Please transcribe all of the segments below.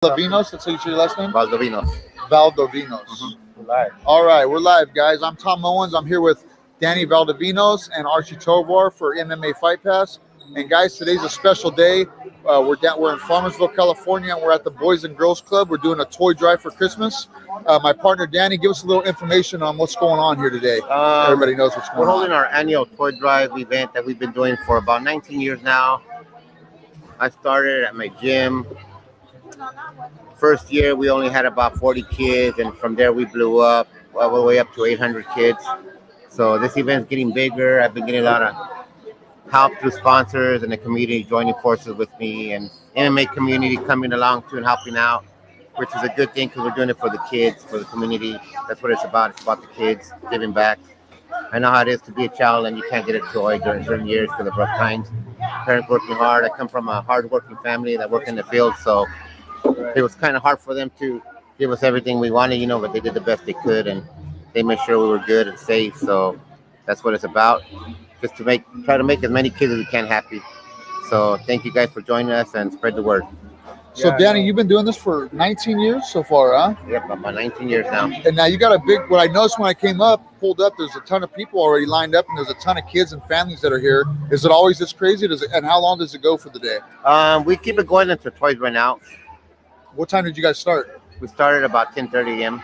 Valdovinos, that's how you say your last name? Valdovinos. Valdovinos. We're live. All right, we're live, guys. I'm Tom Owens. I'm here with Danny Valdovinos and Archie Tovar for MMA Fight Pass. And guys, today's a special day. We're in Farmersville, California, and we're at the Boys and Girls Club. We're doing a toy drive for Christmas. My partner Danny, give us a little information on what's going on here today. Everybody knows what's going on. We're holding our annual toy drive event that we've been doing for about 19 years now. I started at my gym. First year, we only had about 40 kids, and from there we blew up all the way up to 800 kids. So this event's getting bigger. I've been getting a lot of help through sponsors and the community joining forces with me, and MMA community coming along too and helping out, which is a good thing because we're doing it for the kids, for the community. That's what it's about. It's about the kids giving back. I know how it is to be a child and you can't get a toy during certain years because of rough times. Parents working hard. I come from a hard-working family that work in the field, so it was kind of hard for them to give us everything we wanted, but they did the best they could, and they made sure we were good and safe. So that's what it's about, just to try to make as many kids as we can happy. So thank you guys for joining us and spread the word. So Danny, you've been doing this for 19 years so far, huh? Yep, about 19 years now. And now you got a big, what I noticed when I pulled up, there's a ton of people already lined up, and there's a ton of kids and families that are here. Is it always this crazy? And how long does it go for the day? We keep it going until toys run out. What time did you guys start? We started about 10:30 a.m.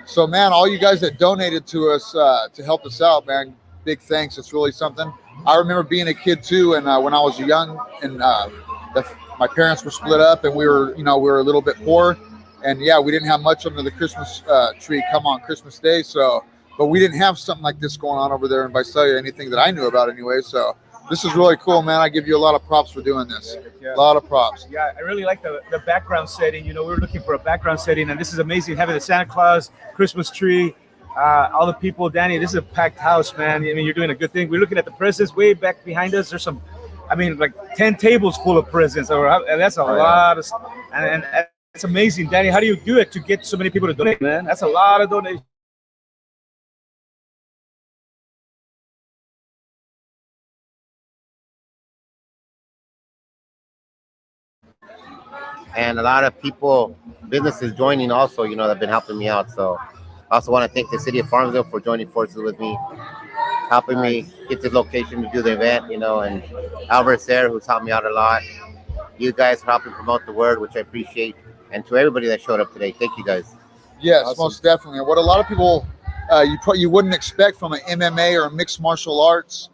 So, man, all you guys that donated to us to help us out, man, big thanks. It's really something. I remember being a kid too, and when I was young, and my parents were split up, and we were a little bit poor, and yeah, we didn't have much under the Christmas tree come on Christmas Day. So, but we didn't have something like this going on over there in Visalia, anything that I knew about anyway. So. This is really cool, man. I give you a lot of props for doing this. Yeah. A lot of props. Yeah, I really like the background setting. We were looking for a background setting, and this is amazing. Having the Santa Claus, Christmas tree, all the people. Danny, this is a packed house, man. I mean, you're doing a good thing. We're looking at the presents way back behind us. There's some, like 10 tables full of presents. And that's a lot of, and it's amazing. Danny, how do you do it to get so many people to donate, man? That's a lot of donations. And a lot of people, businesses joining also, that have been helping me out. So I also want to thank the city of Farmersville for joining forces with me, helping me get the location to do the event, and Albert's there, who's helped me out a lot. You guys are helping promote the word, which I appreciate. And to everybody that showed up today, thank you guys. Yes, awesome. Most definitely. What a lot of people you wouldn't expect from an MMA or a mixed martial arts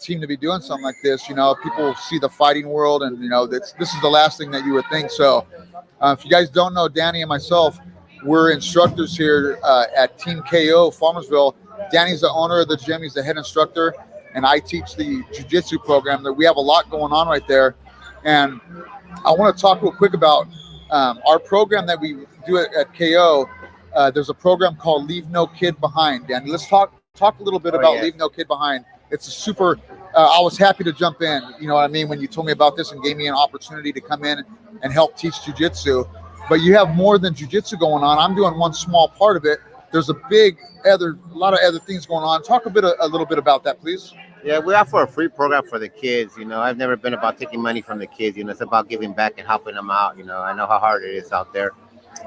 team to be doing something like this. People see the fighting world, and this is the last thing that you would think. So if you guys don't know, Danny and myself, we're instructors here at Team KO Farmersville. Danny's the owner of the gym. He's the head instructor, and I teach the jiu-jitsu program. That we have a lot going on right there, and I want to talk real quick about our program that we do at KO. There's a program called Leave No Kid Behind. Danny, let's talk a little bit about Leave No Kid Behind. It's a super, I was happy to jump in, you know what I mean, when you told me about this and gave me an opportunity to come in and help teach jiu-jitsu. But you have more than jiu-jitsu going on. I'm doing one small part of it. There's a lot of other things going on. Talk a little bit about that, please. Yeah, we offer a free program for the kids. I've never been about taking money from the kids. It's about giving back and helping them out. I know how hard it is out there.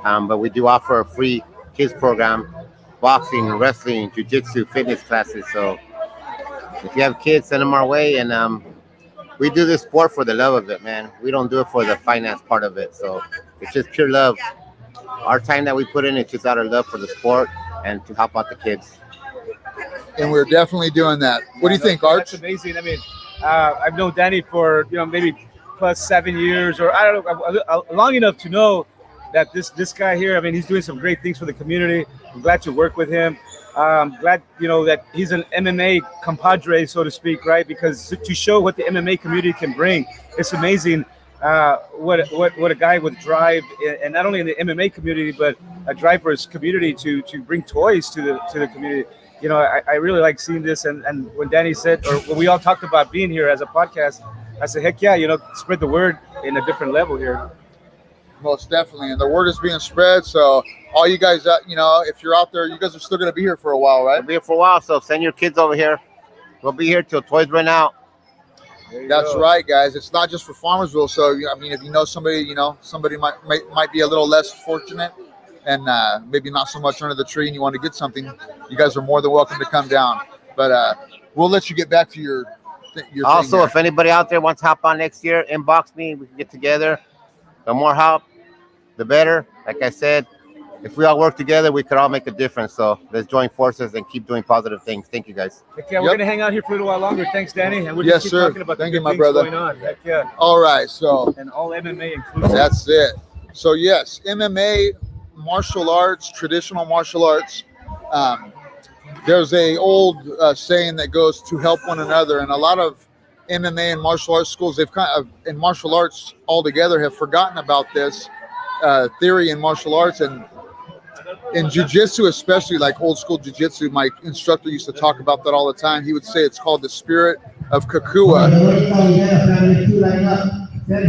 But we do offer a free kids program, boxing, wrestling, jiu-jitsu, fitness classes. So if you have kids, send them our way. And we do this sport for the love of it, man. We don't do it for the finance part of it. So it's just pure love. Our time that we put in is just out of love for the sport and to help out the kids. And we're definitely doing that. What do you think, Arch? That's amazing. I mean, I've known Danny for, maybe plus 7 years, or I don't know, long enough to know that this guy here, I mean, he's doing some great things for the community. I'm glad to work with him. Glad, that he's an MMA compadre, so to speak, right? Because to show what the MMA community can bring, it's amazing what a guy with drive, and not only in the MMA community, but a drive for his community to bring toys to the community. I really like seeing this. And when Danny said, or when we all talked about being here as a podcast, I said, heck yeah, spread the word in a different level here. Most definitely, and the word is being spread. So all you guys, if you're out there, you guys are still going to be here for a while, right? We'll be here for a while, so send your kids over here. We'll be here till toys run out. That's right, guys. It's not just for Farmersville. So I mean, if you know somebody, somebody might be a little less fortunate, and maybe not so much under the tree, and you want to get something, you guys are more than welcome to come down. But we'll let you get back to your also, if anybody out there wants to hop on next year, inbox me. We can get together. The more help, the better. Like I said, if we all work together, we could all make a difference. So let's join forces and keep doing positive things. Thank you, guys. Heck yeah, we're going to hang out here for a little while longer. Thanks, Danny. And we're just keep talking about Thank the you, my things brother. going on. Heck yeah. All right, so. And all MMA inclusive. That's it. So, yes, MMA, martial arts, traditional martial arts. There's a old saying that goes to help one another, and a lot of MMA and martial arts schools, they've kind of, in martial arts altogether, have forgotten about this theory in martial arts. And in jiu-jitsu, especially like old school jiu-jitsu, my instructor used to talk about that all the time. He would say it's called the spirit of Kakua. There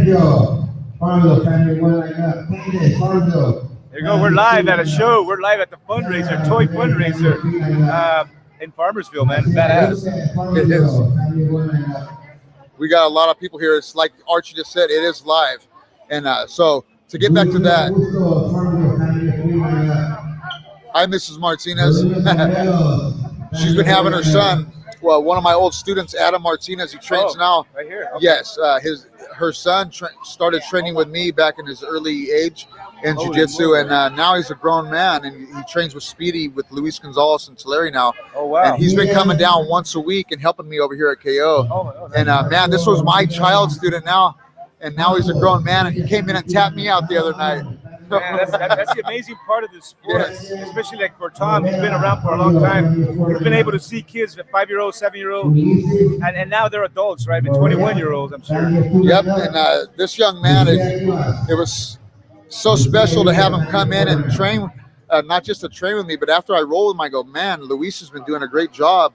you go. We're live at a show. We're live at the fundraiser, toy fundraiser in Farmersville, man. Badass. It is. We got a lot of people here. It's like Archie just said, it is live. And so to get back to that, hi, Mrs. Martinez. She's been having her son. Well, one of my old students, Adam Martinez, he trains now. Right here. Okay. Yes, her son started training with me back in his early age in jiu-jitsu, and now he's a grown man, and he trains with Speedy, with Luis Gonzalez and Tulare now. Oh, wow. And he's been coming down once a week and helping me over here at KO. And man, this was my child student now, and now he's a grown man, and he came in and tapped me out the other night. Man, that's the amazing part of this sport, yes. Especially like for Tom. He's been around for a long time. He's been able to see kids, 5-year-old, 7-year-old, and now they're adults, right? 21-year-olds, I'm sure. Yep, and this young man, it was so special to have him come in and train, not just to train with me, but after I roll with him, I go, man, Luis has been doing a great job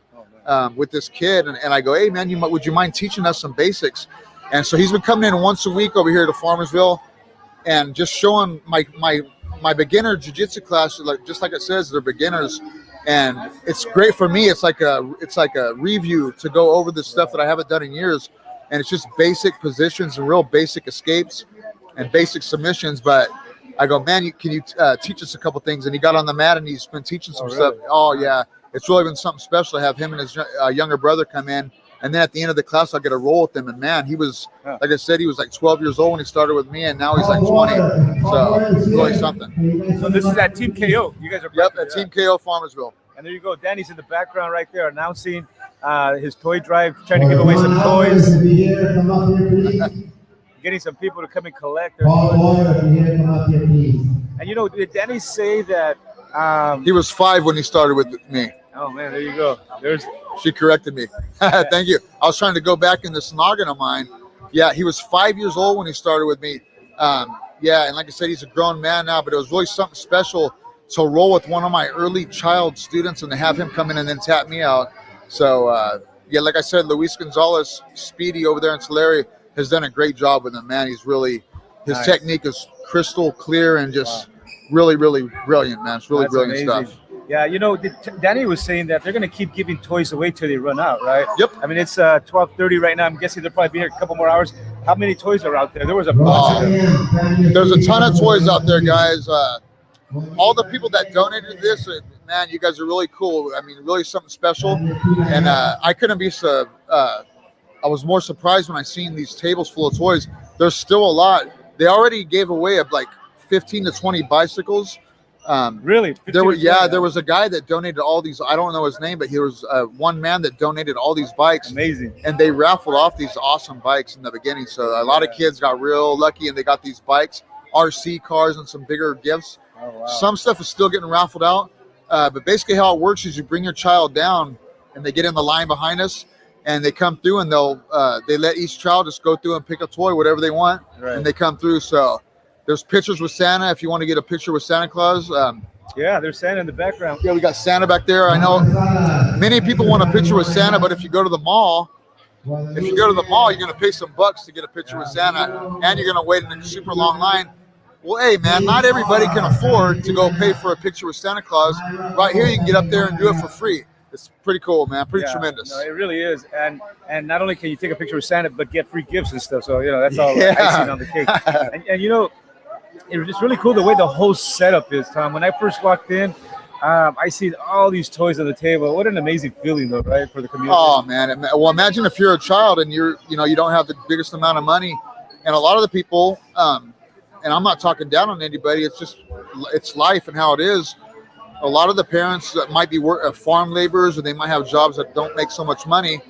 with this kid. And I go, hey, man, would you mind teaching us some basics? And so he's been coming in once a week over here to Farmersville, and just showing my beginner jiu-jitsu class, just like it says, they're beginners, and it's great for me. It's like a review to go over the stuff that I haven't done in years, and it's just basic positions and real basic escapes and basic submissions. But I go, man, can you teach us a couple things? And he got on the mat and he's been teaching some stuff. Oh yeah, it's really been something special to have him and his younger brother come in. And then at the end of the class, I'll get a roll with him. And man, he was, like I said, he was like 12 years old when he started with me, and now he's like 20. So it's really something. So this is at Team KO. You guys are at Team KO Farmersville. And there you go. Danny's in the background right there announcing his toy drive, trying to give away some toys. Getting some people to come and collect their toys. And did Danny say that he was 5 when he started with me? Oh man, there you go. She corrected me. Thank you. I was trying to go back in this noggin of mine. Yeah, he was 5 years old when he started with me. Yeah, and like I said, he's a grown man now, but it was really something special to roll with one of my early child students and to have him come in and then tap me out. So, yeah, like I said, Luis Gonzalez, Speedy over there in Tulare, has done a great job with him, man. He's really, his technique is crystal clear and just really, really brilliant, man. It's really brilliant stuff. Yeah, Danny was saying that they're going to keep giving toys away till they run out, right? Yep. I mean, it's 12:30 right now. I'm guessing they'll probably be here a couple more hours. How many toys are out there? There was a bunch of them. There's a ton of toys out there, guys. All the people that donated this, man, you guys are really cool. I mean, really something special. And I couldn't be so. I was more surprised when I seen these tables full of toys. There's still a lot. They already gave away like 15 to 20 bicycles. Really? There was a guy that donated all these. I don't know his name, but he was one man that donated all these bikes. Amazing. And they raffled off these awesome bikes in the beginning. So a lot of kids got real lucky and they got these bikes, RC cars, and some bigger gifts. Oh, wow. Some stuff is still getting raffled out. But basically how it works is you bring your child down and they get in the line behind us and they come through and they let each child just go through and pick a toy, whatever they want. Right. And they come through. So there's pictures with Santa if you want to get a picture with Santa Claus. Yeah, there's Santa in the background. Yeah, we got Santa back there. I know many people want a picture with Santa, but if you go to the mall, you're going to pay some bucks to get a picture with Santa, and you're going to wait in a super long line. Well, hey, man, not everybody can afford to go pay for a picture with Santa Claus. Right here, you can get up there and do it for free. It's pretty cool, man. Pretty Yeah, tremendous. no, it really is, and not only can you take a picture with Santa, but get free gifts and stuff. So that's all Yeah. icing on the cake. And it was really cool the way the whole setup is, Tom. When I first walked in, I see all these toys on the table. What an amazing feeling, though, right, for the community. Oh man! Well, imagine if you're a child and you don't have the biggest amount of money, and a lot of the people, and I'm not talking down on anybody. It's life and how it is. A lot of the parents that might be farm laborers, or they might have jobs that don't make so much money,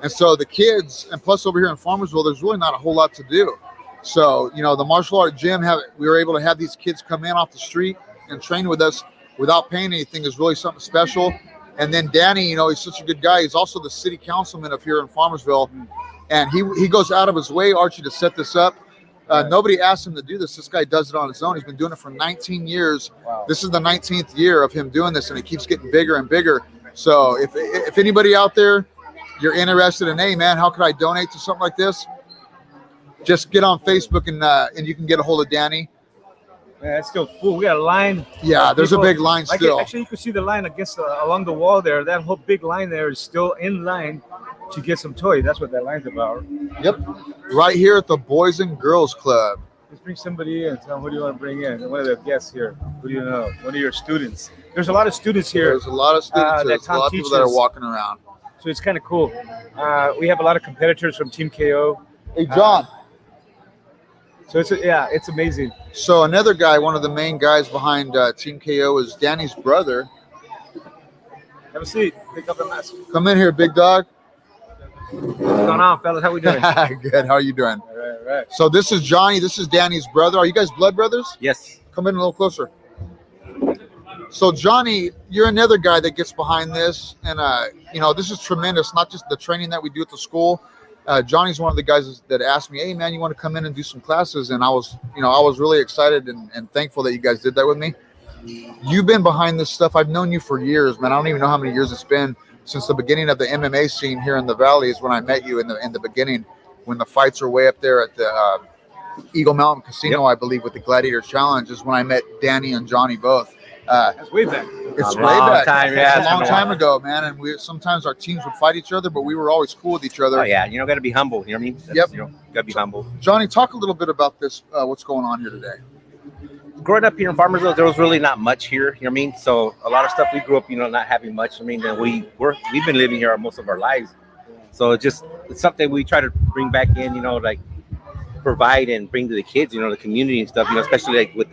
and so the kids, and plus over here in Farmersville, there's really not a whole lot to do. So the martial art gym, we were able to have these kids come in off the street and train with us without paying anything is really something special. And then Danny, he's such a good guy. He's also the city councilman up here in Farmersville, and he goes out of his way, Archie, to set this up. Nobody asked him to do this. This guy does it on his own. He's been doing it for 19 years. Wow. This is the 19th year of him doing this, and it keeps getting bigger and bigger. So if anybody out there, you're interested in, hey man, how could I donate to something like this? Just get on Facebook and you can get a hold of Danny. Man, it's still full. We got a line. Yeah, there's a big line still. Actually, you can see the line along the wall there. That whole big line there is still in line to get some toys. That's what that line's about. Yep. Right here at the Boys and Girls Club. Let's bring somebody in. Tell them who do you want to bring in. One of the guests here. Who do you know? One of your students. There's a lot of students here. There's a lot of students. There's a lot of people that are walking around. So it's kind of cool. We have a lot of competitors from Team KO. Hey, John. So it's amazing. So another guy, one of the main guys behind Team KO is Danny's brother. Have a seat. Pick up the mask. Come in here, big dog. What's going on, fellas? How we doing? Good. How are you doing? All right. So this is Johnny. This is Danny's brother. Are you guys blood brothers? Yes. Come in a little closer. So Johnny, you're another guy that gets behind this, and this is tremendous. Not just the training that we do at the school. Johnny's one of the guys that asked me, "Hey man, you want to come in and do some classes?" And I was really excited and thankful that you guys did that with me. You've been behind this stuff. I've known you for years, man. I don't even know how many years it's been since the beginning of the MMA scene here in the Valley is when I met you in the beginning, when the fights were way up there at the Eagle Mountain Casino, Yep. I believe, with the Gladiator Challenge is when I met Danny and Johnny both. That's way back. It's A way long back. time, It's yeah, a it's long been a time while. ago, man. And sometimes our teams would fight each other, but we were always cool with each other. Oh yeah, got to be humble. You know what I mean? Yep. Got to be humble. Johnny, talk a little bit about this. What's going on here today? Growing up here in Farmersville, there was really not much here. You know what I mean? So a lot of stuff we grew up, not having much. I mean, and we've been living here most of our lives. So it's something we try to bring back in. Like provide and bring to the kids. The community and stuff. Especially like with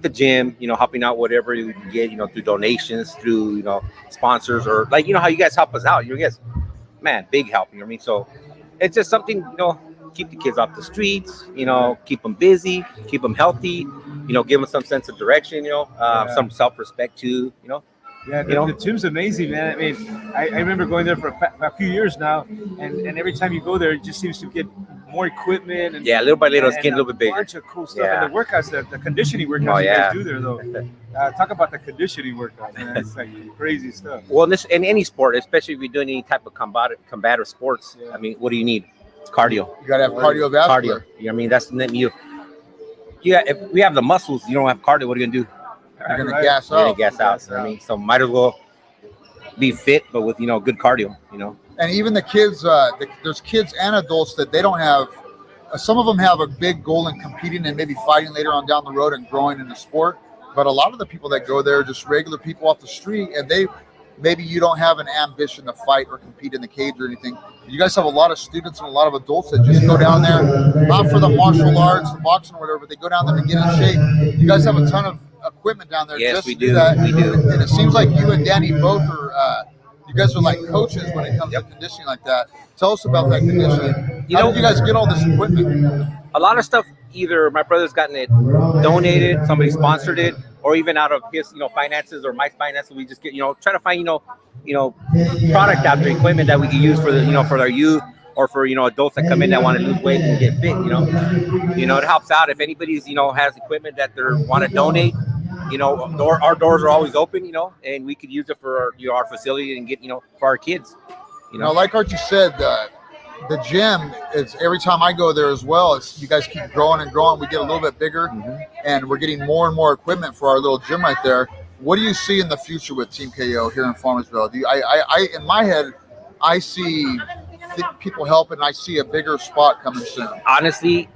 the gym. Helping out whatever you can get. Through donations, through sponsors, or like how you guys help us out. You guys, man, big help. You know what I mean? So it's just something. Keep the kids off the streets. Keep them busy. Keep them healthy. Give them some sense of direction. Some self-respect too. Yeah, the gym's amazing, man. I mean, I remember going there for a few years now, and every time you go there, it just seems to get more equipment. And, little by little, it's getting a little bit bigger. Bunch of cool stuff. Yeah. And the workouts, the conditioning workouts you guys do there, though. Talk about the conditioning workouts, man. It's like crazy stuff. Well, in any sport, especially if you're doing any type of combative sports, I mean, what do you need? Cardio. You got to have cardiovascular. Cardio. You know what I mean? That's you. Yeah, if we have the muscles, you don't have cardio. What are you gonna do? You're going to Right. gas You're gonna out. gas out. You know what I mean? So might as well be fit, but with good cardio. And even the kids, there's kids and adults that they don't have. Some of them have a big goal in competing and maybe fighting later on down the road and growing in the sport. But a lot of the people that go there are just regular people off the street, and maybe you don't have an ambition to fight or compete in the cage or anything. You guys have a lot of students and a lot of adults that just go down there, not for the martial arts, the boxing or whatever, but they go down there to get in shape. You guys have a ton of equipment down there. Yes, just we to do. that. We do. And it seems like you and Danny both are, you guys are like coaches when it comes to conditioning like that. Tell us about that conditioning. How did you guys get all this equipment? A lot of stuff, either my brother's gotten it donated, somebody sponsored it, or even out of his, finances or my finances. We just get, try to find, product out there, equipment that we can use for for our youth or for, adults that come in that want to lose weight and get fit, it helps out. If anybody's, has equipment that they want to donate, our doors are always open, and we could use it for our facility and get, for our kids, Like Archie said, the gym is every time I go there as well. You guys keep growing and growing. We get a little bit bigger, and we're getting more and more equipment for our little gym right there. what do you see in the future with Team KO here in Farmersville? I in my head, I see people helping. I see a bigger spot coming soon. Honestly,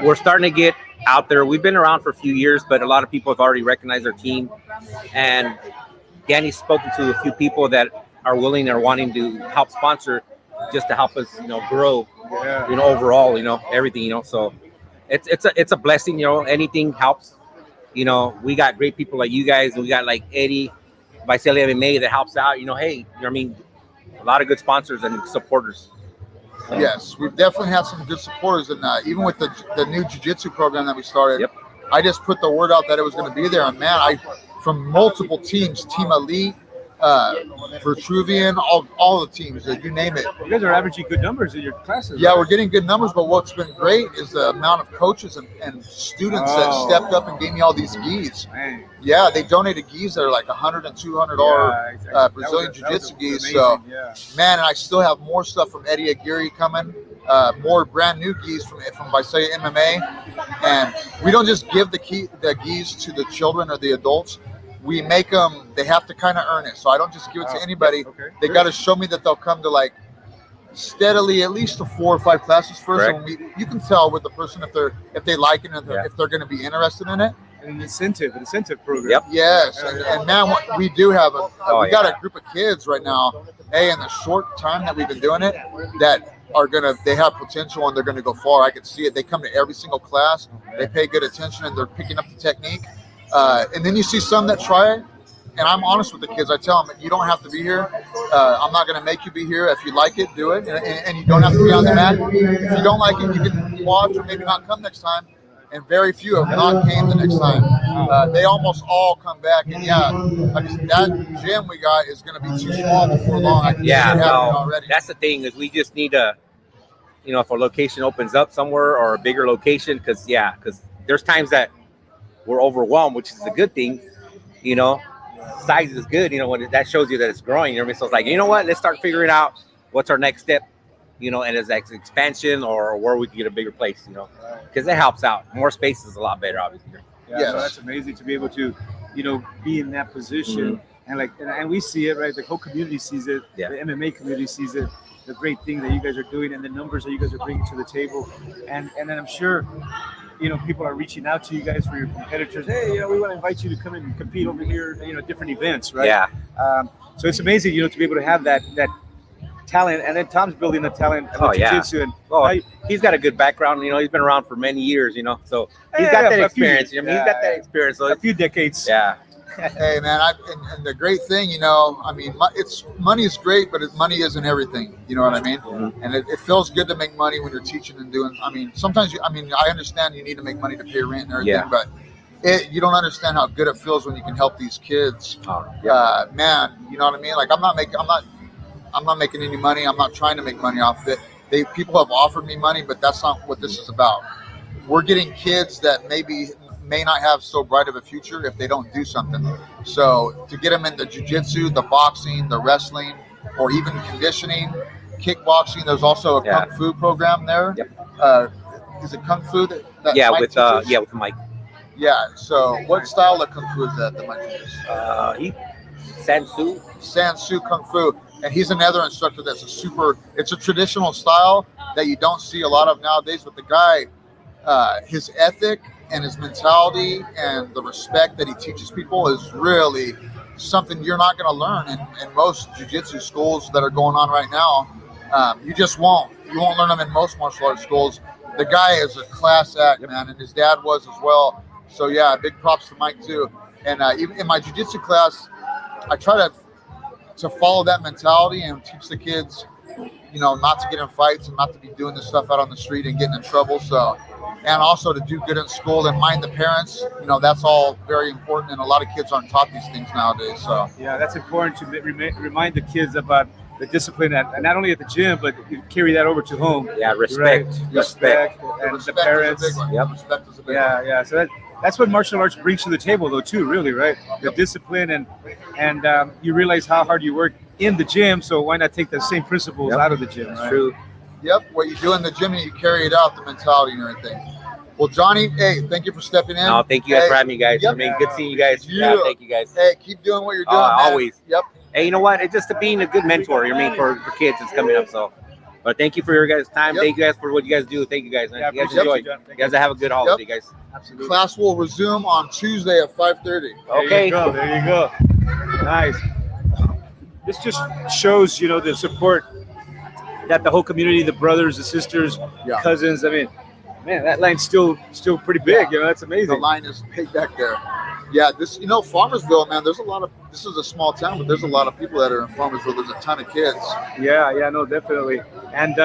we're starting to get out there. We've been around for a few years, but a lot of people have already recognized our team. And Danny's spoken to a few people that are willing or wanting to help sponsor, just to help us, grow, overall, everything, So it's a blessing, Anything helps. We got great people like you guys. We got like Eddie, Vicele MMA that helps out. Hey, a lot of good sponsors and supporters. So. Yes, we've definitely had some good supporters, and even with the new jiu-jitsu program that we started, I just put the word out that it was going to be there, and man, from multiple teams, Team Elite, Vitruvian, all the teams, you name it. You guys are averaging good numbers in your classes. Yeah, right? we're getting good numbers, but what's been great is the amount of coaches and students that stepped up and gave me all these gis. Man. Yeah, they donated gis that are like $100 and $200 Brazilian Jiu-Jitsu gis. So, man, and I still have more stuff from Eddie Aguirre coming, more brand new gis from Vicele MMA. And we don't just give the gis to the children or the adults. We make them, they have to kind of earn it. So I don't just give it to anybody. They got to show me that they'll come to like steadily at least to 4 or 5 classes first. And you can tell with the person if they like it and if they're going to be interested in it. An incentive program. Yes. And man, we do have we got a group of kids right now, in the short time that we've been doing it, that are they have potential and they're going to go far. I can see it. They come to every single class. They pay good attention and they're picking up the technique. And then you see some that try it, and I'm honest with the kids. I tell them, you don't have to be here. I'm not going to make you be here. If you like it, do it, and you don't have to be on the mat. If you don't like it, you can watch or maybe not come next time. And very few have not came the next time. They almost all come back. And that gym we got is going to be too small before long. I can see it happening already. That's the thing is we just need to, if a location opens up somewhere or a bigger location, because there's times that we're overwhelmed, which is a good thing, size is good, when that shows you that it's growing, So it's like, let's start figuring out what's our next step, and is that expansion or where we can get a bigger place, because it helps out. More space is a lot better, obviously. Yeah, so that's amazing to be able to, be in that position. And we see it, right? The whole community sees it. The MMA community sees it. The great thing that you guys are doing and the numbers that you guys are bringing to the table. And then I'm sure, people are reaching out to you guys for your competitors. Hey, we want to invite you to come and compete over here, different events, right? Yeah. So it's amazing, to be able to have that talent. And then Tom's building the talent of jiu-jitsu. And he's got a good background. He's been around for many years, so he's got that experience. He's got that experience. So a few decades. Yeah. Hey man, and the great thing, money is great, but money isn't everything. You know what I mean? Mm-hmm. And it feels good to make money when you're teaching and doing. Sometimes I understand you need to make money to pay rent and everything, but you don't understand how good it feels when you can help these kids. Man, you know what I mean? Like I'm not making any money. I'm not trying to make money off of it. People have offered me money, but that's not what this is about. We're getting kids that may not have so bright of a future if they don't do something. So to get them into jiu-jitsu, the boxing, the wrestling, or even conditioning, kickboxing, there's also a kung fu program there. Is it kung fu that Mike teaches? With Mike. Yeah. So what style of kung fu is that Mike teaches? Sansu Kung Fu. And he's another instructor that's it's a traditional style that you don't see a lot of nowadays, but the guy, his ethic and his mentality and the respect that he teaches people is really something you're not going to learn in most jiu-jitsu schools that are going on right now. You just won't. You won't learn them in most martial arts schools. The guy is a class act, man, and his dad was as well. So yeah, big props to Mike too. And even in my jiu-jitsu class, I try to follow that mentality and teach the kids, not to get in fights and not to be doing this stuff out on the street and getting in trouble. So, and also to do good in school and mind the parents, that's all very important. And a lot of kids aren't taught these things nowadays. So yeah, that's important to remind the kids about the discipline, and not only at the gym, but you carry that over to home. Yeah, respect, right? Respect, and respect the parents. Is a big one. Respect is a big one. Yeah. So that's what martial arts brings to the table, though, too. Really, right? The discipline and you realize how hard you work in the gym. So why not take the same principles out of the gym? That's right? true. Yep. What you do in the gym, you carry it out, the mentality and everything. Well, Johnny, hey, thank you for stepping in. No, thank you guys Hey, for having me, guys. yep. I mean, good seeing you guys. Yeah. Thank you guys. Hey, keep doing what you're doing, man. Always. Yep. Hey, you know what? It's just being a good mentor. I mean, for kids that's coming up. So, but thank you for your guys' time. Yep. Thank you guys for what you guys do. Thank you guys, man. Yeah, You guys appreciate enjoy. you, John. Thank You guys have a good holiday, guys. Absolutely. Class will resume on Tuesday at 5:30. Okay. There you go. Nice. This just shows, the support that the whole community, the brothers, the sisters, Yeah. cousins. I mean, man, that line's still pretty big. That's The amazing. line is big back there. Yeah, this, Farmersville, man, there's a lot of, this is a small town, but there's a lot of people that are in Farmersville. There's a ton of kids. Yeah, no, definitely. And,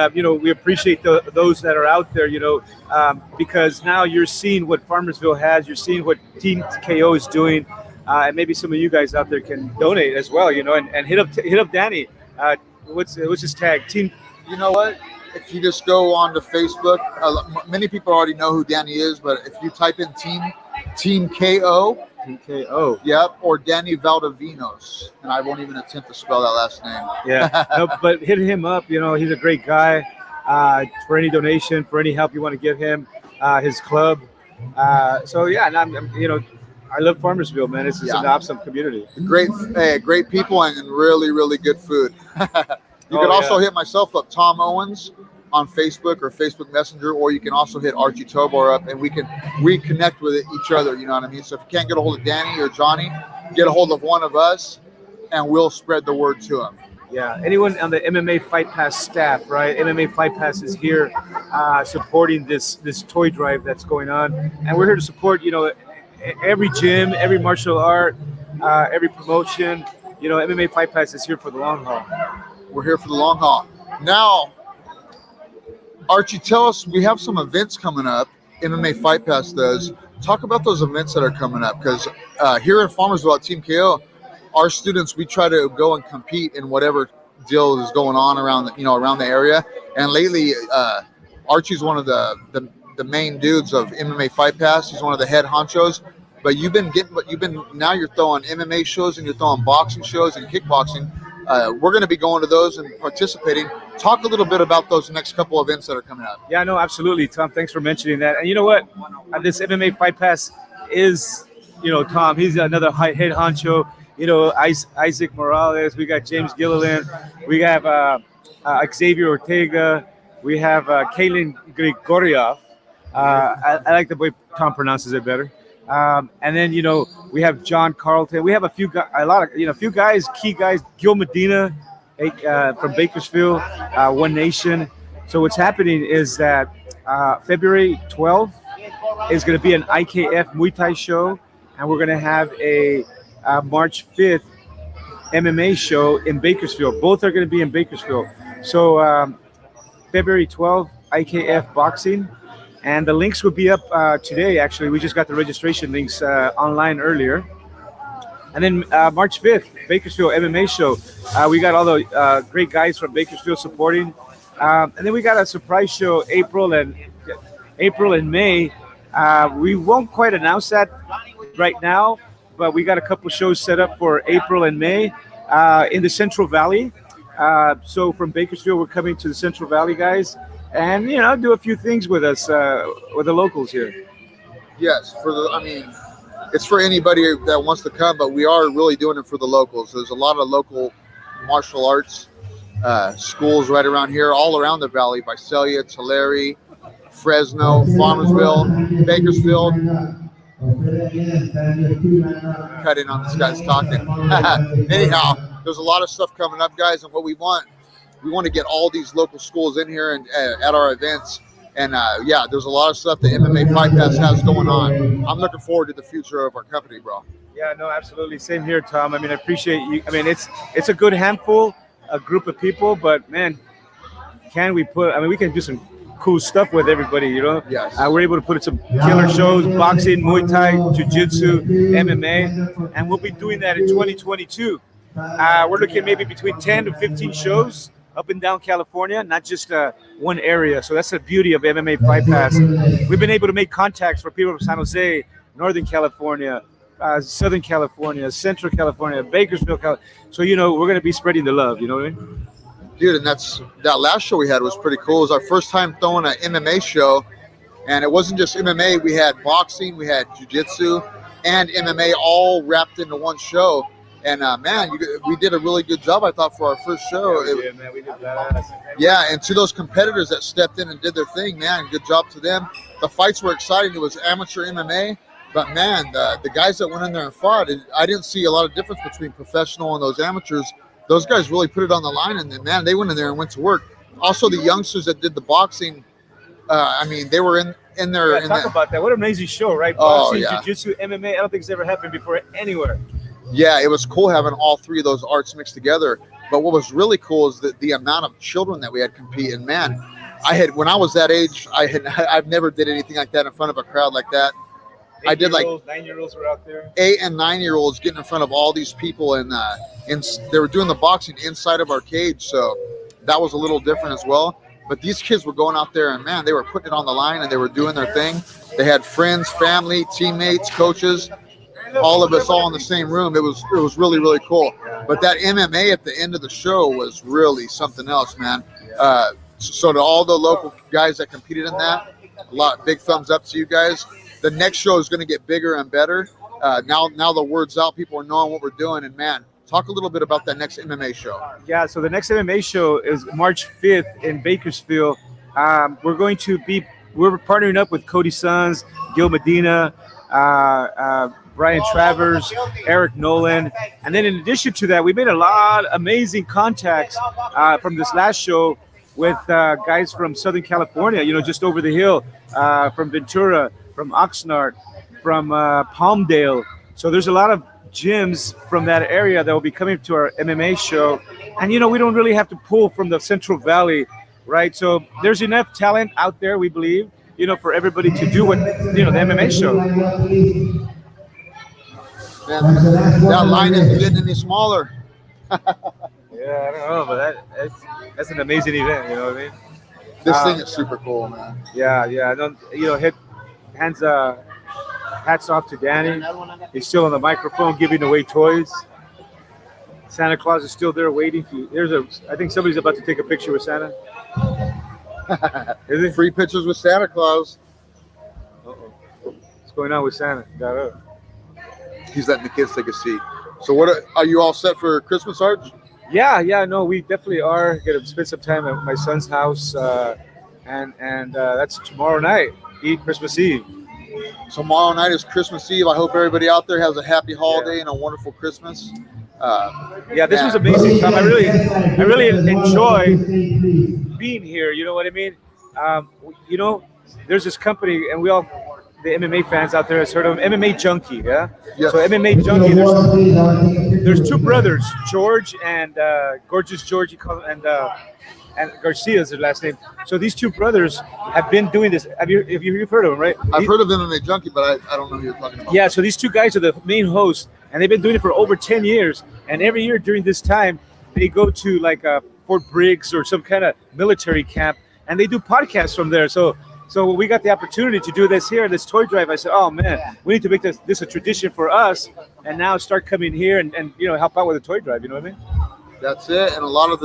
we appreciate those that are out there, because now you're seeing what Farmersville has. You're seeing what Team KO is doing. And maybe some of you guys out there can donate as well, and hit up Danny. What's his tag? Team. You know what? If you just go on to Facebook, many people already know who Danny is, but if you type in Team KO, TKO. yep, or Danny Valdivinos, and I won't even attempt to spell that last name. Yeah, no, but hit him up. He's a great guy. For any donation, for any help you want to give him, his club. So yeah, and I love Farmersville, man. It's just an awesome community. Great people and really, really good food. You can also hit myself up, Tom Owens, on Facebook or Facebook Messenger, or you can also hit Archie Tobar up, and we can reconnect with each other. You know what I mean? So if you can't get a hold of Danny or Johnny, get a hold of one of us, and we'll spread the word to them. Yeah, anyone on the MMA Fight Pass staff, right? MMA Fight Pass is here supporting this toy drive that's going on, and we're here to support, every gym, every martial art, every promotion. MMA Fight Pass is here for the long haul. We're here for the long haul. Now, Archie, tell us, we have some events coming up. MMA Fight Pass does. Talk about those events that are coming up, because here in Farmersville at Team KO, our students, we try to go and compete in whatever deal is going on around the area. And lately, Archie's one of the main dudes of MMA Fight Pass. He's one of the head honchos. But now you're throwing MMA shows and you're throwing boxing shows and kickboxing. We're going to be going to those and participating. Talk a little bit about those next couple events that are coming up. Yeah, no, absolutely, Tom. Thanks for mentioning that. And you know what? This MMA Fight Pass is, Tom, he's another head honcho. Isaac Morales. We got James Gilliland. We have Xavier Ortega. We have Kaylin Grigoriev. I like the way Tom pronounces it better. And then, we have John Carlton. We have a few guys, key guys, Gil Medina from Bakersfield, One Nation. So what's happening is that February 12th is going to be an IKF Muay Thai show, and we're going to have a March 5th MMA show in Bakersfield. Both are going to be in Bakersfield. So February 12th, IKF Boxing. And the links will be up today, actually. We just got the registration links online earlier. And then March 5th, Bakersfield MMA show. We got all the great guys from Bakersfield supporting. And then we got a surprise show April and May. We won't quite announce that right now, but we got a couple shows set up for April and May in the Central Valley. So from Bakersfield, we're coming to the Central Valley guys. And do a few things with us, with the locals here. Yes, it's for anybody that wants to come, but we are really doing it for the locals. There's a lot of local martial arts schools right around here, all around the valley: Visalia, Tulare, Fresno, Farmersville, Bakersfield. Cut in on this guy's talking. Anyhow, there's a lot of stuff coming up, guys, and what we want to get all these local schools in here and at our events. And there's a lot of stuff that MMA Fight Pass has going on. I'm looking forward to the future of our company, bro. Yeah, no, absolutely. Same here, Tom. I appreciate you. It's a good handful, a group of people, but man, we can do some cool stuff with everybody, Yes. We're able to put some killer shows, boxing, Muay Thai, Jiu-Jitsu, MMA, and we'll be doing that in 2022. We're looking maybe between 10 to 15 shows up and down California, not just one area. So that's the beauty of MMA Fight Pass. We've been able to make contacts for people from San Jose, Northern California, Southern California, Central California, Bakersfield, So, we're going to be spreading the love, you know what I mean? Dude, and that last show we had was pretty cool. It was our first time throwing an MMA show, And it wasn't just MMA. We had boxing, we had jiu-jitsu, and MMA all wrapped into one show. And man, we did a really good job, I thought, for our first show. Yeah, man, we did badass. Yeah, and to those competitors that stepped in and did their thing, man, good job to them. The fights were exciting. It was amateur MMA, but man, the guys that went in there and fought, I didn't see a lot of difference between professional and those amateurs. Those guys really put it on the line, and then, man, they went in there and went to work. Also, the youngsters that did the boxing, I mean, they were in there. Yeah, talk about that. What an amazing show, right? Boxing, jiu-jitsu, MMA. I don't think it's ever happened before anywhere. Yeah, it was cool having all three of those arts mixed together. But what was really cool is the amount of children that we had compete. And man, when I was that age, I've never did anything like that in front of a crowd like that. I did like 9-year-olds were out there. 8 and 9-year-olds getting in front of all these people, and they were doing the boxing inside of our cage. So that was a little different as well. But these kids were going out there, and man, they were putting it on the line, and they were doing their thing. They had friends, family, teammates, coaches, all of us all in the same room. It was really, really cool. But that MMA at the end of the show was really something else, man. So to all the local guys that competed in that, big thumbs up to you guys. The next show is going to get bigger and better. Now the word's out. People are knowing what we're doing. And man, talk a little bit about that next MMA show. Yeah, so the next MMA show is March 5th in Bakersfield. We're partnering up with Cody Sons, Gil Medina, Brian Travers, Eric Nolan. And then in addition to that, we made a lot of amazing contacts from this last show with guys from Southern California, just over the hill, from Ventura, from Oxnard, from Palmdale. So there's a lot of gyms from that area that will be coming to our MMA show. And, we don't really have to pull from the Central Valley, right? So there's enough talent out there, we believe, for everybody to do the MMA show. Man, that line isn't getting any smaller. Yeah, I don't know, but that's an amazing event. You know what I mean? This thing is super cool, man. Yeah. Hats off to Danny. He's still on the microphone giving away toys. Santa Claus is still there waiting. I think somebody's about to take a picture with Santa. Is it? Free pictures with Santa Claus. Uh-oh. What's going on with Santa? Got up. He's letting the kids take a seat. So what are you all set for Christmas, Arch? Yeah, no, we definitely are gonna spend some time at my son's house, and that's tomorrow night. Christmas Eve. Tomorrow night is Christmas Eve. I hope everybody out there has a happy holiday and a wonderful Christmas. This was amazing, Tom. I really enjoy being here. You know what I mean? There's this company, and the MMA fans out there has heard of them, MMA Junkie, yeah? Yes. So MMA Junkie, there's two brothers, George and Gorgeous George, and Garcia is their last name. So these two brothers have been doing this. You've heard of them, right? I've heard of MMA Junkie, but I don't know who you're talking about. Yeah, so these two guys are the main hosts, and they've been doing it for over 10 years. And every year during this time, they go to like Fort Briggs or some kind of military camp, and they do podcasts from there. So when we got the opportunity to do this here, this toy drive, I said, oh man, we need to make this a tradition for us, and now start coming here and help out with the toy drive. You know what I mean? That's it. And a lot of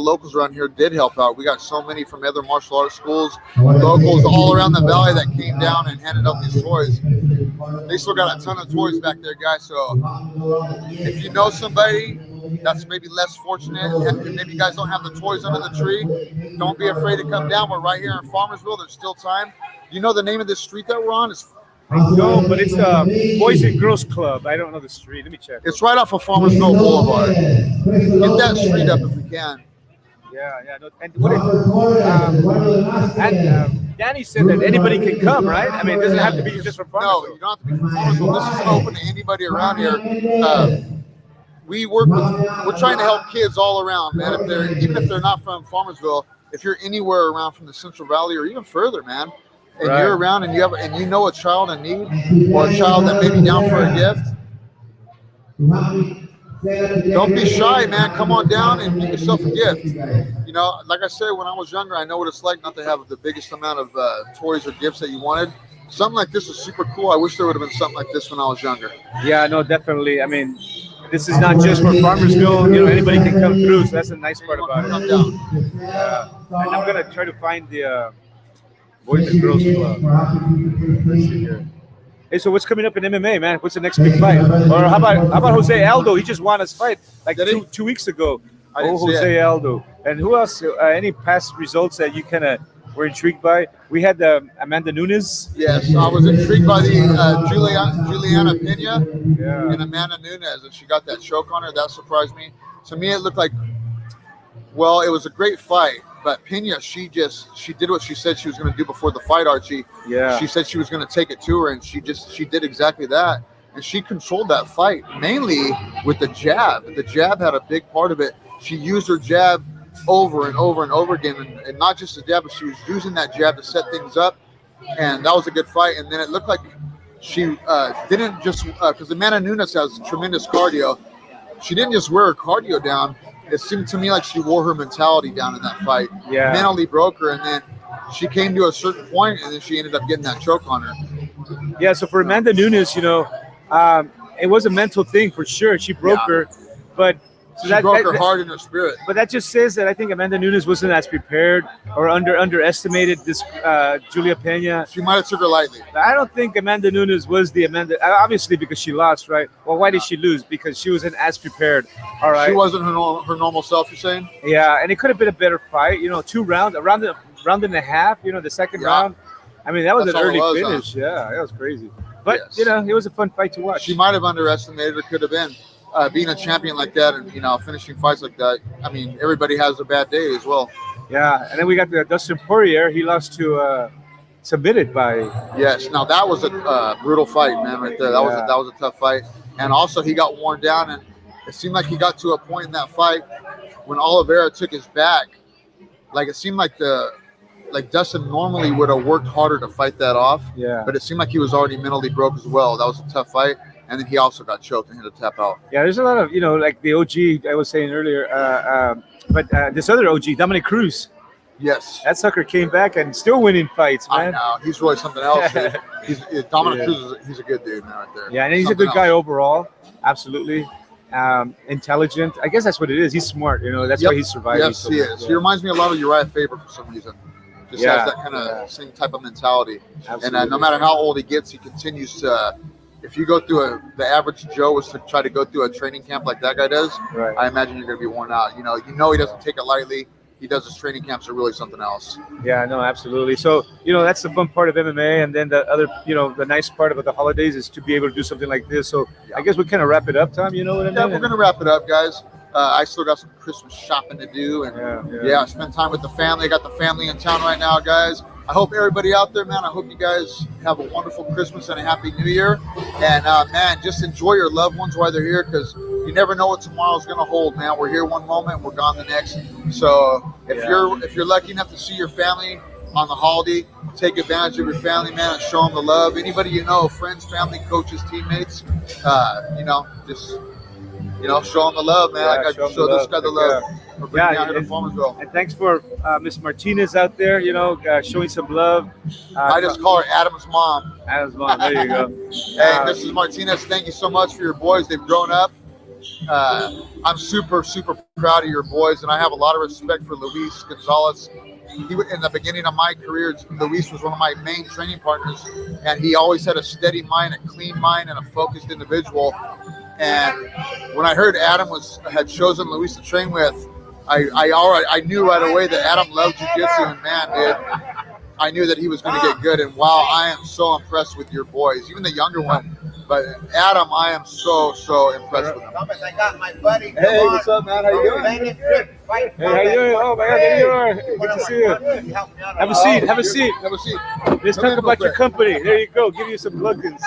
locals around here did help out. We got so many from other martial arts schools, locals all around the valley that came down and handed out these toys. They still got a ton of toys back there, guys. So if you know somebody that's maybe less fortunate, and maybe you guys don't have the toys under the tree, don't be afraid to come down. We're right here in Farmersville. There's still time. You know the name of this street that we're on? No, but it's the Boys and Girls Club. I don't know the street. Let me check. It's right off of Farmersville Boulevard. Get that street up if you can. Yeah. No, and Danny said that anybody can come, right? I mean, it doesn't have to be just from Farmersville. No, you don't have to be from Farmersville. This isn't open to anybody around here. We're trying to help kids all around, man. Even if they're not from Farmersville, if you're anywhere around from the Central Valley or even further, man, and you're around and you know a child in need or a child that may be down for a gift, don't be shy, man. Come on down and get yourself a gift. Like I said, when I was younger, I know what it's like not to have the biggest amount of toys or gifts that you wanted. Something like this is super cool. I wish there would have been something like this when I was younger. Yeah, no, definitely. I mean, this is not just for Farmersville. Anybody can come through. So that's the nice part about it. Come down. And I'm gonna try to find the Boys and Girls Club. Let's see here. Hey, so what's coming up in MMA, man? What's the next big fight? Or how about Jose Aldo? He just won his fight like two weeks ago. Jose Aldo. And who else? Any past results that you kind of were intrigued by? We had Amanda Nunes. Yes, I was intrigued by the Juliana Pena and Amanda Nunes, and she got that choke on her. That surprised me. To me, it looked like, well, it was a great fight, but Pena, she did what she said she was going to do before the fight, Archie. Yeah. She said she was going to take it to her, and she did exactly that. And she controlled that fight, mainly with the jab. The jab had a big part of it. She used her jab over and over and over again, and not just the jab, but she was using that jab to set things up, and that was a good fight. And then it looked like she didn't just because Amanda Nunes has tremendous cardio. She didn't just wear her cardio down. It seemed to me like she wore her mentality down in that fight. Yeah, mentally broke her, and then she came to a certain point, and then she ended up getting that choke on her. Yeah. So for Amanda Nunes, it was a mental thing for sure. She broke her, but. So she broke her heart and her spirit. But that just says that I think Amanda Nunes wasn't as prepared or underestimated this Julia Pena. She might have took her lightly. I don't think Amanda Nunes was the Amanda, obviously because she lost, right? Well, why did she lose? Because she wasn't as prepared. All right. She wasn't her normal self, you're saying? Yeah, and it could have been a better fight. 2 rounds, a round and a half. The second round. I mean, that was an early finish. Yeah, that was crazy. But it was a fun fight to watch. She might have underestimated, or could have been. Being a champion like that and finishing fights like that, I mean, everybody has a bad day as well. Yeah, and then we got the Dustin Poirier. He lost to submitted by. Yes, now that was a brutal fight, man, right there. That was a tough fight, and also he got worn down, and it seemed like he got to a point in that fight when Oliveira took his back. Like it seemed like Dustin normally would have worked harder to fight that off. Yeah. But it seemed like he was already mentally broke as well. That was a tough fight. And then he also got choked and had to tap out. Yeah, there's a lot of, like the OG I was saying earlier. But this other OG, Dominic Cruz. Yes. That sucker came back and still winning fights, man. I know. He's really something else, dude. Dominic Cruz, he's a good dude, man, right there. Yeah, and he's a good guy overall. Absolutely. Intelligent. I guess that's what it is. He's smart, That's why he's surviving. Yes, he is. He reminds me a lot of Uriah Faber for some reason. Just has that kind of same type of mentality. Absolutely. And no matter how old he gets, he continues to... If you go through the average Joe was to try to go through a training camp like that guy does, right. I imagine you're going to be worn out. He doesn't take it lightly. He does his training camps are really something else. Yeah, no, absolutely. So, that's the fun part of MMA. And then the other, the nice part about the holidays is to be able to do something like this. So I guess we kind of wrap it up, Tom. You know what I mean? Yeah, we're going to wrap it up, guys. I still got some Christmas shopping to do. And spend time with the family. I got the family in town right now, guys. I hope everybody out there, man, I hope you guys have a wonderful Christmas and a Happy New Year. And, man, just enjoy your loved ones while they're here because you never know what tomorrow's going to hold, man. We're here one moment, we're gone the next. So if you're lucky enough to see your family on the holiday, take advantage of your family, man, and show them the love. Anybody friends, family, coaches, teammates, just show them the love, man. I show this guy the love. For bringing out here to Farmersville. And thanks for Miss Martinez out there, showing some love. I just call her Adam's mom. Adam's mom, there you go. Hey, Mrs. Martinez, thank you so much for your boys. They've grown up. I'm super, super proud of your boys, and I have a lot of respect for Luis Gonzalez. In the beginning of my career, Luis was one of my main training partners, and he always had a steady mind, a clean mind, and a focused individual. And when I heard Adam had chosen Luis to train with, I knew right away that Adam loved jiu-jitsu, and man, dude, I knew that he was going to get good. And wow, I am so impressed with your boys, even the younger one. But Adam, I am so impressed with him. I got my buddy. Hey, what's up, man? How you doing? Hey, how you doing? Oh my God, there you are. Good to see you. Have a seat. Have a seat. Have a seat. Let's talk about your company. There you go. Give you some plugins.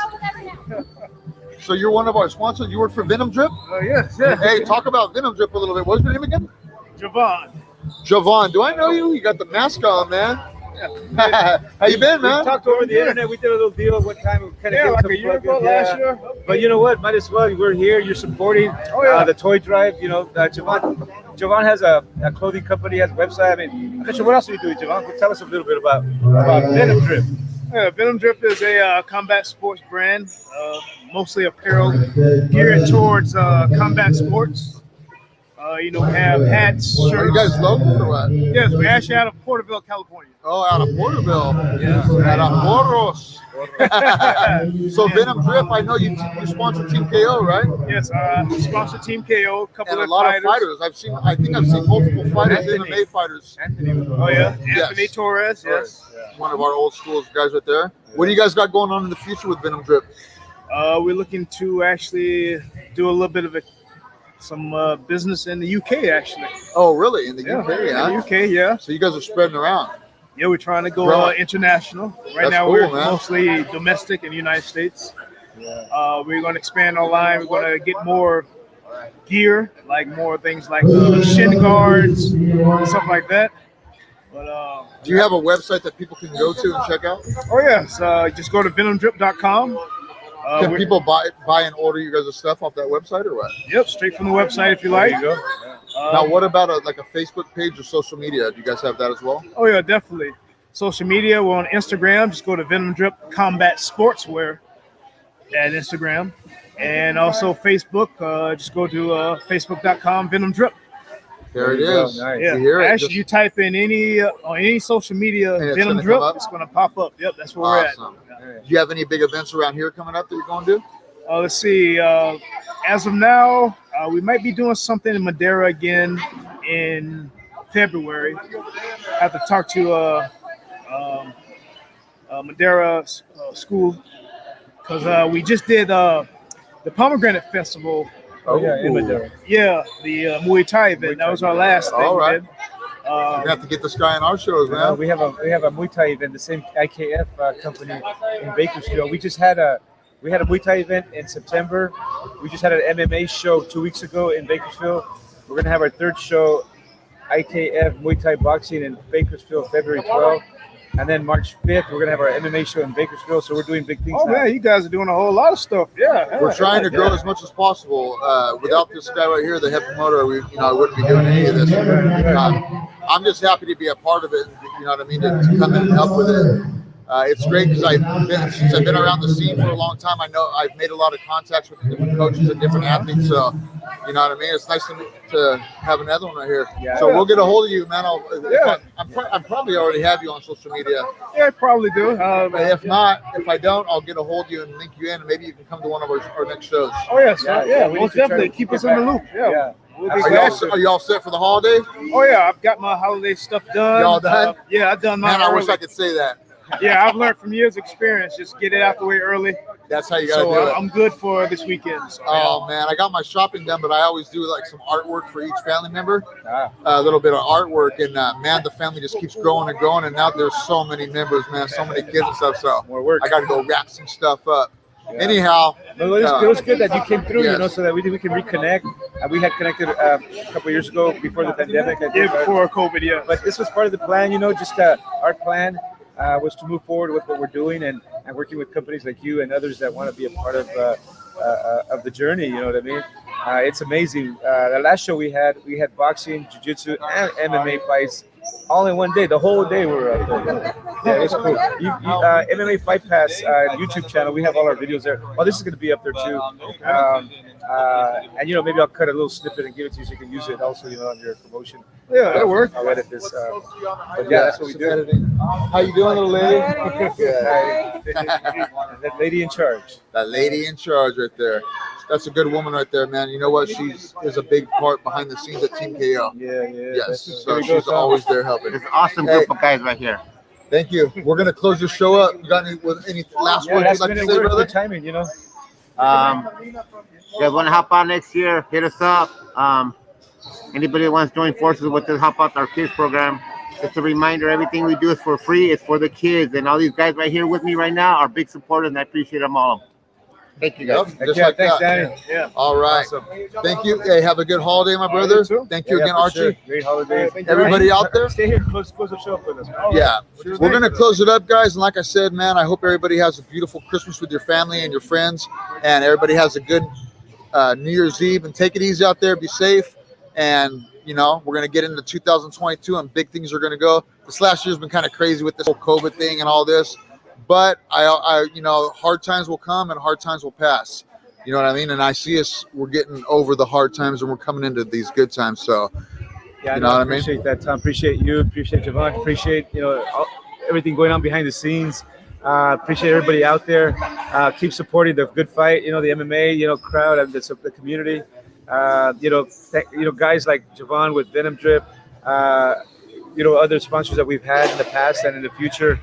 So you're one of our sponsors. You work for Venom Drip? Oh, yes. Hey, talk about Venom Drip a little bit. What's your name again? Javon. Do I know you? You got the mask on, man. Yeah. How you been, man? We talked over the internet. We did a little deal at one time. Like a year ago, last year. But you know what? Might as well. We're here. You're supporting the toy drive. Javon has a clothing company, has a website. I mean, what else are you doing, Javon? Tell us a little bit about Venom Drip. Yeah, Venom Drip is a combat sports brand, mostly apparel geared towards combat sports. Have hats, Are shirts. you guys local or what? Yes, we're actually out of Porterville, California. Oh, out of Porterville. Yes. Out of Porros. So Venom Drip, I know you sponsor Team KO, right? Yes, sponsor Team KO, couple And a of lot fighters. of fighters. I think I've seen multiple fighters, Anthony. MMA fighters. Oh yeah, Yes. Anthony Torres. Yes. One of our old school guys right there. What do you guys got going on in the future with Venom Drip? We're looking to actually do a little bit of some business in the UK actually. Oh, really? In the UK, In huh? the UK, yeah. So you guys are spreading around. Yeah, we're trying to go Right. international. Right That's now, cool, we're man. mostly domestic in the United States. We're going to expand our line. We're going to get more gear, like more things like shin guards, stuff like that. But Do you have a website that people can go to and check out? oh yes, just go to venomdrip.com. Can We're- people buy and order you guys' stuff off that website or what? Yep, straight from the website if you like. Now, what about a Facebook page or social media? Do you guys have that as well? Oh yeah, definitely. Social media, we're on Instagram. Just go to Venom Drip Combat Sportswear at Instagram, and also Facebook. Just go to facebook.com Venom Drip. There it you go. is. Nice. Yeah, You hear it? actually, Just you type in on any social media And it's Venom gonna Drip, come up? it's gonna pop up. Yep, that's where we're at. awesome. Do you have any big events around here coming up that you're going to do? Let's see. As of now, we might be doing something in Madeira again in February. I have to talk to Madeira school because we just did the Pomegranate Festival. Oh yeah, in Madeira. Yeah, the Muay Thai event. That was our last thing. All right. We did. We're gonna have to get this guy in our shows, man. We have a Muay Thai event, the same IKF company in Bakersfield. We had a Muay Thai event in September. We just had an MMA show 2 weeks ago in Bakersfield. We're gonna have our third show, IKF Muay Thai boxing in Bakersfield, February 12th, and then March 5th we're gonna have our MMA show in Bakersfield. So we're doing big things. Oh now. man, you guys are doing a whole lot of stuff. Yeah. We're trying to grow as much as possible. Without this guy right here, the head promoter, I wouldn't be doing any of this. I'm just happy to be a part of it. You know what I mean? To come in and help with it. It's great because since I've been around the scene for a long time, I know I've made a lot of contacts with different coaches and different athletes. So, you know what I mean? It's nice to have another one right here. Yeah. So we'll get a hold of you, man. Yeah. I'm probably already have you on social media. Yeah, I probably do. If not, if I don't, I'll get a hold of you and link you in, and maybe you can come to one of our next shows. Oh yes, Yeah, yeah, we need most to try definitely to keep get us in the back. loop. Yeah. Yeah. We'll Are be y'all, glad to. are y'all set for the holiday? Oh yeah, I've got my holiday stuff done. Y'all done? Yeah, I've done mine. Man, I wish early. I could say that. Yeah, I've learned from years' experience. Just get it out the way early. That's how you gotta So do it. I'm good for this weekend. So, Oh man, I got my shopping done, but I always do like some artwork for each family member, Ah. a little bit of artwork, and man, the family just keeps growing and growing, and now there's so many members, man, so many kids and stuff. So More work. I got to go wrap some stuff up. Yeah. Anyhow, But it was good that you came through, Yes. so that we can reconnect. We had connected a couple years ago before the pandemic. I think, yeah, before COVID, yeah. But this was part of the plan, just our plan was to move forward with what we're doing and working with companies like you and others that want to be a part of the journey. You know what I mean? It's amazing. The last show we had boxing, jiu-jitsu, and MMA fights all in one day. The whole day we were out there. Yeah, it's cool. MMA Fight Pass YouTube channel. We have all our videos there. Oh, this is going to be up there too. And maybe I'll cut a little snippet and give it to you so you can use it also, on your promotion. Yeah, that'll work. I'll edit this. But yeah, that's what we some do. editing. How you doing, little lady? That lady in charge. That lady in charge right there. That's a good woman right there, man. You know what? She's is a big part behind the scenes at Team KO. Yeah. Yes, There so we go, she's Tom. always there helping. It's an awesome group of guys right here. Thank you. We're gonna close this show up. You got any last Yeah, words last you'd like to minute say, word, brother? good timing, You guys want to hop on next year? Hit us up. Anybody that wants to join forces with us, hop out our kids program. Just a reminder, everything we do is for free. It's for the kids, and all these guys right here with me right now are big supporters, and I appreciate them all. Thank you, guys. Just Yeah, like thanks, that. Danny. Yeah. All right. Awesome. Thank you. Hey, have a good holiday, my brother. you too. Thank you Yeah, again, for Archie. sure. Great holidays. Everybody out there? Stay here. Close the show up with us. Yeah. We're going to close it up, guys. And like I said, man, I hope everybody has a beautiful Christmas with your family and your friends. And everybody has a good New Year's Eve. And take it easy out there. Be safe. And, we're going to get into 2022 and big things are going to go. This last year's been kind of crazy with this whole COVID thing and all this. But, I hard times will come and hard times will pass. You know what I mean? And I see we're getting over the hard times and we're coming into these good times. So, Yeah, you know what I mean? Appreciate that, Tom. Appreciate you. Appreciate Javon. Appreciate everything going on behind the snes. Appreciate everybody out there. Keep supporting the good fight. The MMA crowd and the community. Guys like Javon with Venom Drip. Other sponsors that we've had in the past and in the future.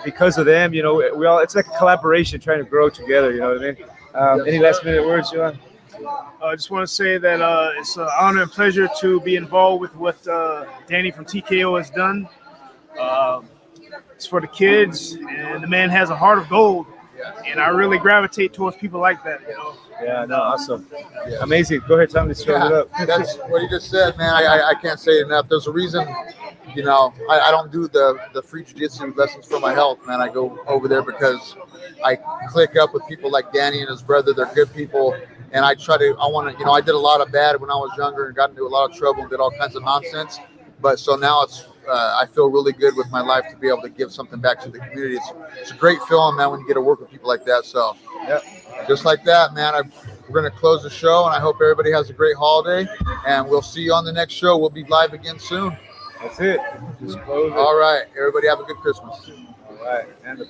Because of them, we all, it's like a collaboration trying to grow together. You know what I mean? Any last minute words, Javon? I just want to say that it's an honor and pleasure to be involved with what Danny from TKO has done. It's for the kids, and the man has a heart of gold, and I really gravitate towards people like that. Yeah, no, awesome. Yeah. Amazing. Go ahead, Tom. Let's throw it up. That's what he just said, man. I can't say it enough. There's a reason, I don't do the free jiu-jitsu lessons for my health, man. I go over there because I click up with people like Danny and his brother. They're good people. And I did a lot of bad when I was younger and got into a lot of trouble and did all kinds of nonsense. But so now I feel really good with my life to be able to give something back to the community. It's a great feeling, man, when you get to work with people like that. So, just like that, man, we're going to close the show, and I hope everybody has a great holiday. And we'll see you on the next show. We'll be live again soon. That's it. Just close it. All right. Everybody have a good Christmas. All right. And the